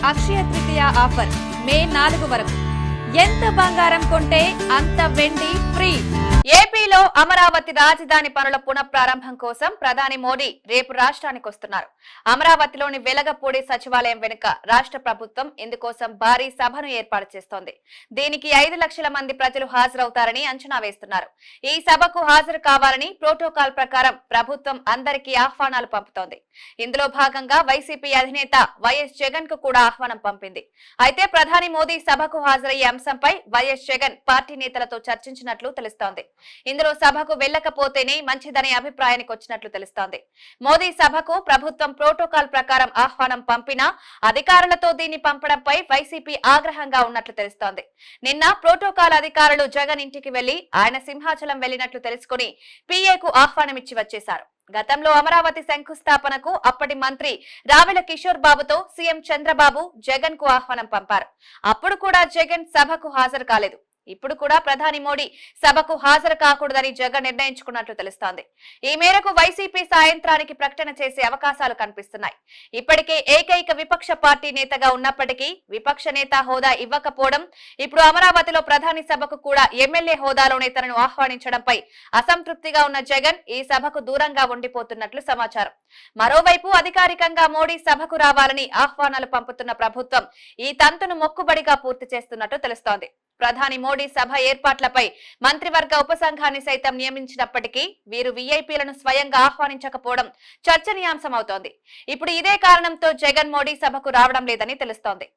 Akshaya Tritiya offer మే 4 వరకు. ఎంత బంగారం కొంటే అంత వెండి ఫ్రీ. ఏపీలో అమరావతి రాజధాని పనుల పునఃప్రారంభం కోసం ప్రధాని మోడీ రేపు రాష్ట్రానికి వస్తున్నారు. అమరావతిలోని వెలగపూడి సచివాలయం వెనుక రాష్ట్ర ప్రభుత్వం ఇందుకోసం భారీ సభను ఏర్పాటు చేస్తోంది. దీనికి 5 లక్షల మంది ప్రజలు హాజరవుతారని అంచనా వేస్తున్నారు. ఈ సభకు హాజరు కావాలని ప్రోటోకాల్ ప్రకారం ప్రభుత్వం అందరికీ ఆహ్వానాలు పంపుతోంది. ఇందులో భాగంగా వైసీపీ అధినేత వైఎస్ జగన్ కు కూడా ఆహ్వానం పంపింది. అయితే ప్రధాని మోదీ సభకు హాజరయ్యే అంశంపై వైఎస్ జగన్ పార్టీ నేతలతో చర్చించినట్లు తెలుస్తోంది. ఇందులో సభకు వెళ్లకపోతేనే మంచిదనే అభిప్రాయానికి వచ్చినట్లు తెలుస్తోంది. మోదీ సభకు ప్రభుత్వం ప్రోటోకాల్ ప్రకారం ఆహ్వానం పంపినా అధికారులతో దీన్ని పంపడంపై వైసీపీ ఆగ్రహంగా ఉన్నట్లు తెలుస్తోంది. నిన్న ప్రోటోకాల్ అధికారులు జగన్ ఇంటికి వెళ్లి ఆయన సింహాచలం వెళ్లినట్లు తెలుసుకుని పీఏకు ఆహ్వానం ఇచ్చి వచ్చేశారు. గతంలో అమరావతి శంకుస్థాపనకు అప్పటి మంత్రి రావెల కిషోర్ బాబుతో సీఎం చంద్రబాబు జగన్ కు ఆహ్వానం పంపారు. అప్పుడు కూడా జగన్ సభకు హాజరు కాలేదు. ఇప్పుడు కూడా ప్రధాని మోడీ సభకు హాజరు కాకూడదని జగన్ నిర్ణయించుకున్నట్లు తెలుస్తోంది. ఈ మేరకు వైసీపీ సాయంత్రానికి ప్రకటన చేసే అవకాశాలు కనిపిస్తున్నాయి. ఇప్పటికే ఏకైక విపక్ష పార్టీ నేతగా ఉన్నప్పటికీ విపక్ష నేత హోదా ఇవ్వకపోవడం, ఇప్పుడు అమరావతిలో ప్రధాని సభకు కూడా ఎమ్మెల్యే హోదాలోనే తనను ఆహ్వానించడంపై అసంతృప్తిగా ఉన్న జగన్ ఈ సభకు దూరంగా ఉండిపోతున్నట్లు సమాచారం. మరోవైపు అధికారికంగా మోడీ సభకు రావాలని ఆహ్వానాలు పంపుతున్న ప్రభుత్వం ఈ తంతును మొక్కుబడిగా పూర్తి చేస్తున్నట్టు తెలుస్తోంది. ప్రధాని మోడీ సభ ఏర్పాట్లపై మంత్రివర్గ ఉపసంఘాన్ని సైతం నియమించినప్పటికీ వీరు వీఐపీలను స్వయంగా ఆహ్వానించకపోవడం చర్చనీయాంశమవుతోంది. ఇప్పుడు ఇదే కారణంతో జగన్ మోడీ సభకు రావడం లేదని తెలుస్తోంది.